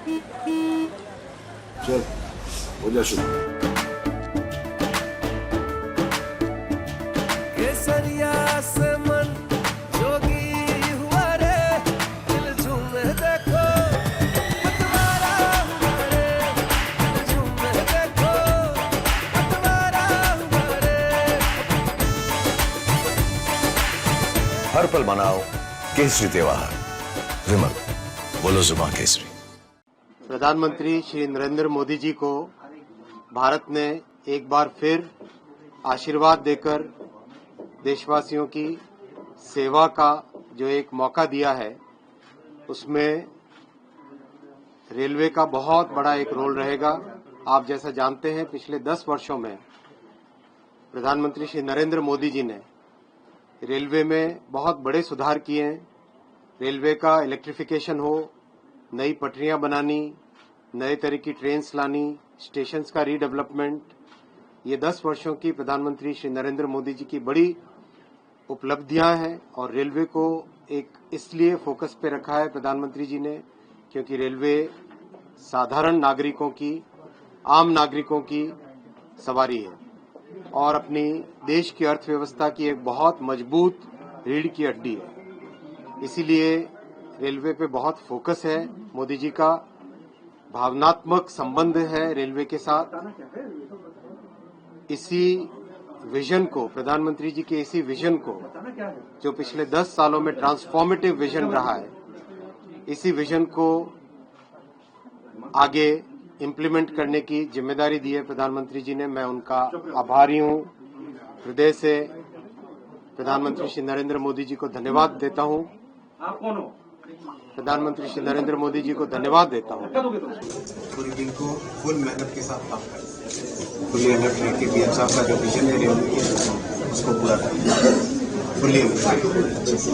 चल हो जा शुरू। केसरिया से मन जोगी हुआ रे, दिल झूमे देखो पतवारा हुआ रे, दिल झूमे देखो पतवारा हुआ रे। हर पल मनाओ केसरी त्योहार। विमल, बोलो जुबान केसरी। प्रधानमंत्री श्री नरेंद्र मोदी जी को भारत ने एक बार फिर आशीर्वाद देकर देशवासियों की सेवा का जो एक मौका दिया है, उसमें रेलवे का बहुत बड़ा एक रोल रहेगा। आप जैसा जानते हैं, पिछले 10 वर्षों में प्रधानमंत्री श्री नरेंद्र मोदी जी ने रेलवे में बहुत बड़े सुधार किए हैं। रेलवे का इलेक्ट्रिफिकेशन हो, नई पटरियां बनानी, नए तरह की ट्रेन्स लानी, स्टेशंस का रीडेवलपमेंट, ये 10 वर्षों की प्रधानमंत्री श्री नरेंद्र मोदी जी की बड़ी उपलब्धियां हैं। और रेलवे को एक इसलिए फोकस पे रखा है प्रधानमंत्री जी ने, क्योंकि रेलवे साधारण नागरिकों की, आम नागरिकों की सवारी है और अपनी देश की अर्थव्यवस्था की एक बहुत मजबूत रीढ़ की हड्डी है। इसीलिए रेलवे पे बहुत फोकस है। मोदी जी का भावनात्मक संबंध है रेलवे के साथ। इसी विजन को, प्रधानमंत्री जी के इसी विजन को, जो पिछले 10 सालों में ट्रांसफॉर्मेटिव विजन रहा है, इसी विजन को आगे इम्प्लीमेंट करने की जिम्मेदारी दी है प्रधानमंत्री जी ने। मैं उनका आभारी हूं। हृदय से प्रधानमंत्री श्री नरेंद्र मोदी जी को धन्यवाद देता हूं। प्रधानमंत्री श्री नरेंद्र मोदी जी को धन्यवाद देता हूं। पूरी टीम को फुल मेहनत के साथ काम करें, फुली अलर्ट रह के पीएम साहब का जो विजन है रेलवे के, उसको पूरा करें। फुली अच्छे से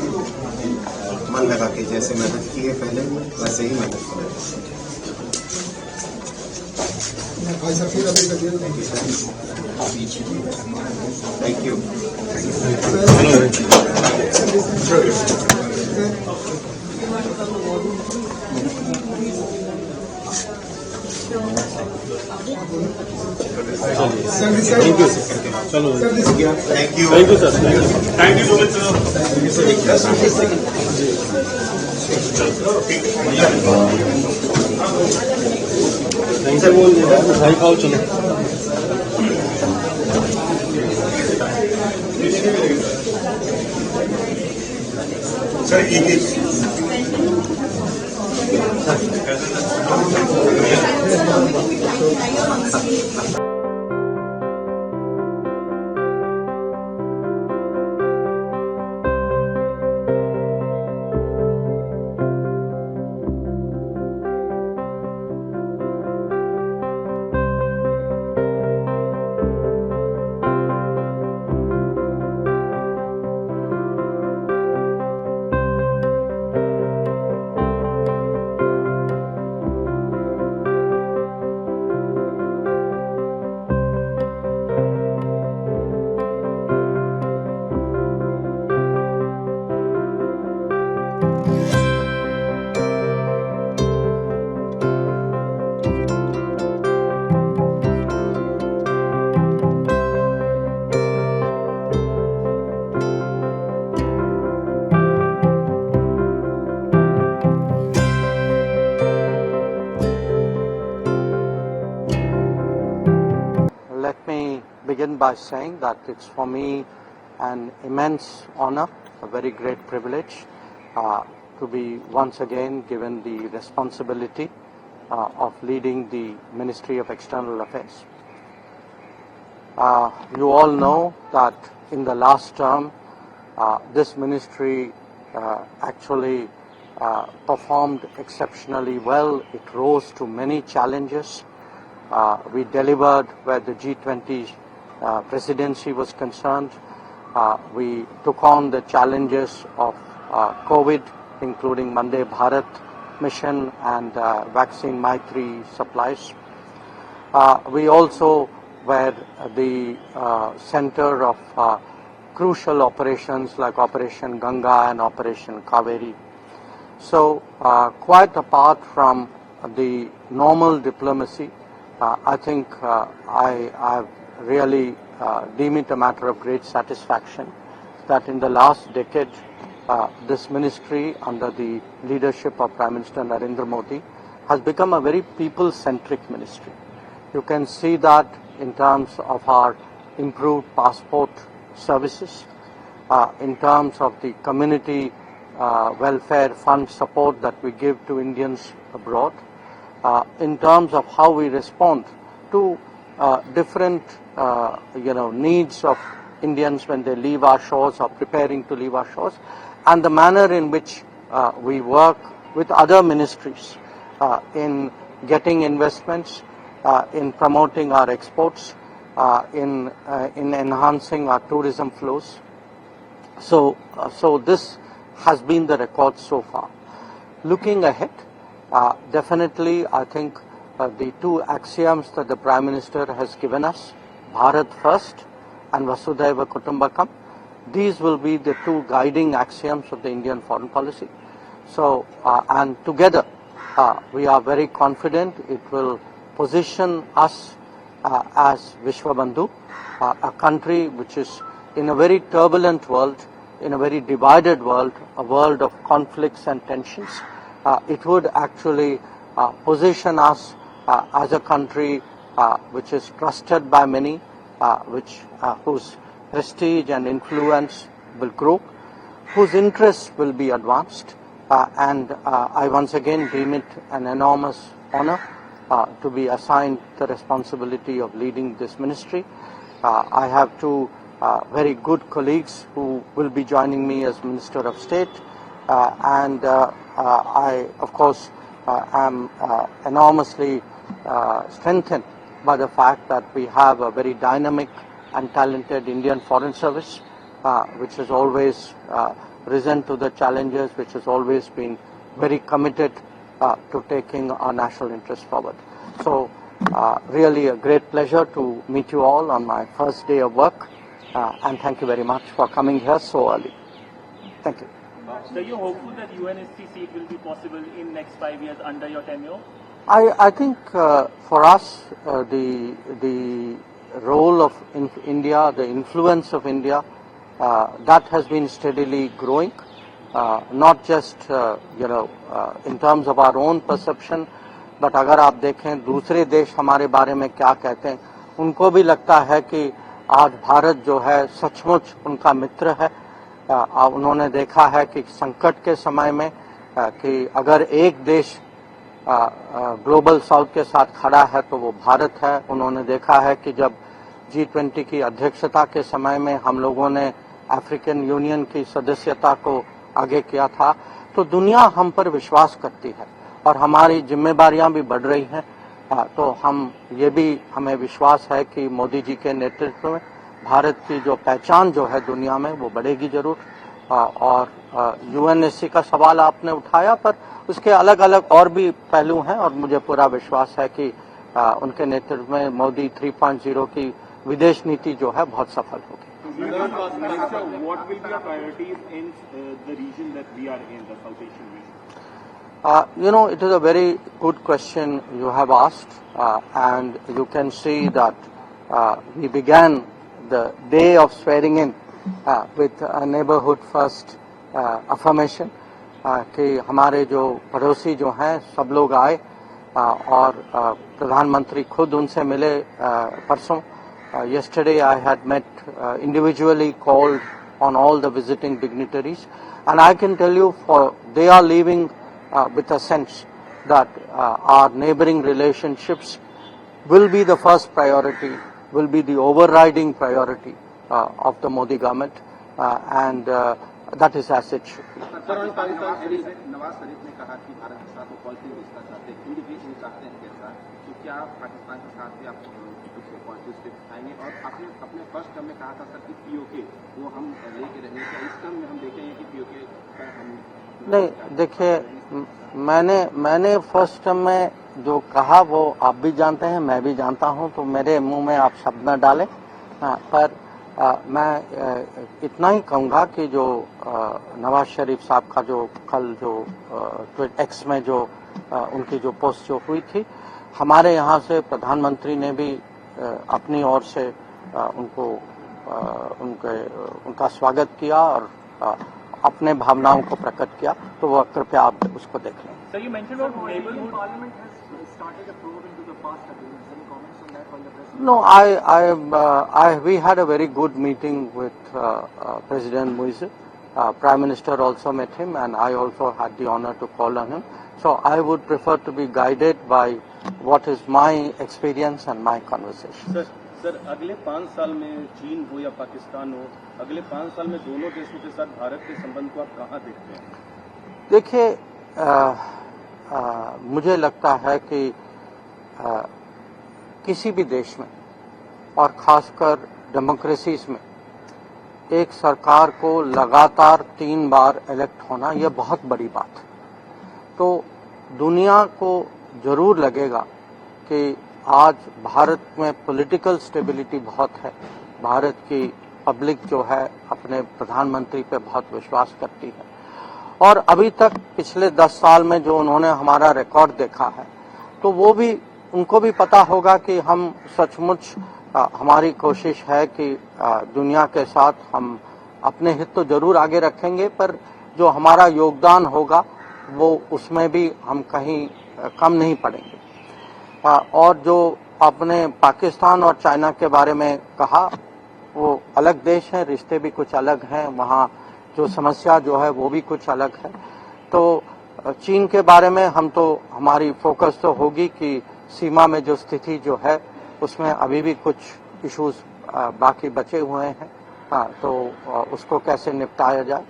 मन लगा के जैसे मेहनत की है पहले, वैसे ही मेहनत करें। Thank you. चलो thank you sir. Thank you so much sir. बोल भाई खाओ, चलो। सर एक Let me begin by saying that it's for me an immense honor, a very great privilege to be once again given the responsibility of leading the Ministry of External Affairs. You all know that in the last term, this ministry actually performed exceptionally well. It rose to many challenges. We delivered where the G20 presidency was concerned. We took on the challenges of COVID, including Vande Bharat mission and vaccine Maitri supplies. We also were the center of crucial operations like Operation Ganga and Operation Kaveri. So quite apart from the normal diplomacy. I think I really deem it a matter of great satisfaction that in the last decade, this ministry under the leadership of Prime Minister Narendra Modi has become a very people-centric ministry. You can see that in terms of our improved passport services, in terms of the community welfare fund support that we give to Indians abroad, in terms of how we respond to different needs of Indians when they leave our shores or preparing to leave our shores, and the manner in which we work with other ministries in getting investments, in promoting our exports, in enhancing our tourism flows. So this has been the record so far. Looking ahead, definitely I think the two axioms that the Prime Minister has given us, Bharat First and Vasudhaiva Kutumbakam, these will be the two guiding axioms of the Indian foreign policy. So, and together we are very confident it will position us as Vishwabandhu, a country which is in a very turbulent world, in a very divided world, a world of conflicts and tensions. It would actually position us as a country which is trusted by many, whose prestige and influence will grow, whose interests will be advanced, and I once again deem it an enormous honor to be assigned the responsibility of leading this ministry. I have two very good colleagues who will be joining me as Minister of State, and I, of course, am enormously strengthened by the fact that we have a very dynamic and talented Indian Foreign Service, which has always risen to the challenges, which has always been very committed to taking our national interest forward. So, really a great pleasure to meet you all on my first day of work, and thank you very much for coming here so early. Thank you. So you're hopeful that UNSC seat will be possible in next 5 years under your tenure? I think for us the role of India, the influence of India, that has been steadily growing, not just in terms of our own perception, but अगर आप देखें दूसरे देश हमारे बारे में क्या कहते हैं, उनको भी लगता है कि आज भारत जो है सचमुच उनका मित्र है. उन्होंने देखा है कि संकट के समय में कि अगर एक देश ग्लोबल साउथ के साथ खड़ा है तो वो भारत है. उन्होंने देखा है कि जब G20 की अध्यक्षता के समय में हम लोगों ने अफ्रीकन यूनियन की सदस्यता को आगे किया था, तो दुनिया हम पर विश्वास करती है और हमारी जिम्मेदारियां भी बढ़ रही हैं. तो हमें विश्वास है कि मोदी जी के नेतृत्व में भारत की जो पहचान जो है दुनिया में वो बढ़ेगी जरूर. और UNSC का सवाल आपने उठाया, पर उसके अलग अलग और भी पहलू हैं और मुझे पूरा विश्वास है कि उनके नेतृत्व में मोदी 3.0 की विदेश नीति जो है बहुत सफल होगी. What will be your priorities in the region that we are in, the South Asian region? It is a very good question you have asked, and you can see that we began the day of swearing in with a neighborhood first affirmation कि हमारे जो पड़ोसी जो हैं सब लोग आए और प्रधानमंत्री खुद उनसे मिले परसों. Yesterday I had met individually called on all the visiting dignitaries, and I can tell you they are leaving with a sense that our neighboring relationships will be the first priority, will be the overriding priority of the Modi government, and that is as it should be. Nawaz Sharif ने कहा कि भारत के साथ वो politics रिश्ता चाहते हैं, indication चाहते हैं के साथ, तो क्या पाकिस्तान के साथ भी आप कुछ पॉलिटिक्स दिखाएंगे? और आपने अपने फर्स्ट टर्म में कहा था सर कि POK वो हम लेके रहेंगे, क्या इस टर्म में हम देखेंगे कि POK पर हम नहीं? देखिए, मैंने फर्स्ट टर्म में जो कहा वो आप भी जानते हैं, मैं भी जानता हूं, तो मेरे मुंह में आप शब्द न डालें. पर मैं इतना ही कहूंगा कि जो नवाज शरीफ साहब का जो कल जो एक्स में जो उनकी जो पोस्ट जो हुई थी, हमारे यहाँ से प्रधानमंत्री ने भी अपनी ओर से उनका स्वागत किया और अपने भावनाओं को प्रकट किया, तो वह कृपया आप उसको देख लें। So you mentioned about neighborhood. Parliament has started a probe into the past agreements. Any comments on that from the president? No, we had a very good meeting with President Moise. Prime Minister also met him, and I also had the honor to call on him. So I would prefer to be guided by what is my experience and my conversation. Sir अगले 5 साल में चीन हो या पाकिस्तान हो, अगले 5 साल में दोनों देशों के साथ भारत के संबंध को आप कहाँ देखते हैं? देखिए, मुझे लगता है कि किसी भी देश में और खासकर डेमोक्रेसीज में एक सरकार को लगातार 3 बार इलेक्ट होना यह बहुत बड़ी बात है। तो दुनिया को जरूर लगेगा कि आज भारत में पॉलिटिकल स्टेबिलिटी बहुत है, भारत की पब्लिक जो है अपने प्रधानमंत्री पे बहुत विश्वास करती है, और अभी तक पिछले 10 साल में जो उन्होंने हमारा रिकॉर्ड देखा है, तो वो भी उनको भी पता होगा कि हम सचमुच हमारी कोशिश है कि दुनिया के साथ हम अपने हित तो जरूर आगे रखेंगे, पर जो हमारा योगदान होगा वो उसमें भी हम कहीं कम नहीं पड़ेंगे। और जो आपने पाकिस्तान और चाइना के बारे में कहा, वो अलग देश हैं, रिश्ते भी कुछ अलग हैं, वहाँ जो समस्या जो है वो भी कुछ अलग है। तो चीन के बारे में हमारी फोकस तो होगी कि सीमा में जो स्थिति जो है उसमें अभी भी कुछ इश्यूज बाकी बचे हुए हैं, तो उसको कैसे निपटाया जाए।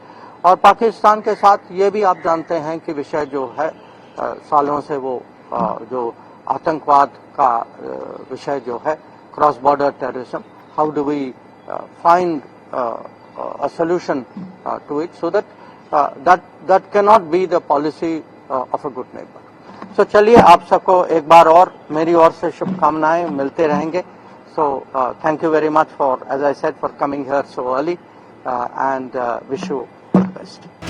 और पाकिस्तान के साथ ये भी आप जानते हैं कि विषय जो है सालों से वो जो आतंकवाद का विषय जो है, cross border terrorism, how do we find a solution to it, so that cannot be the policy of a good neighbor. So चलिए, आप सबको एक बार और मेरी ओर से शुभकामनाएं, मिलते रहेंगे। So thank you very much for, as I said, for coming here so early, and wish you all the best.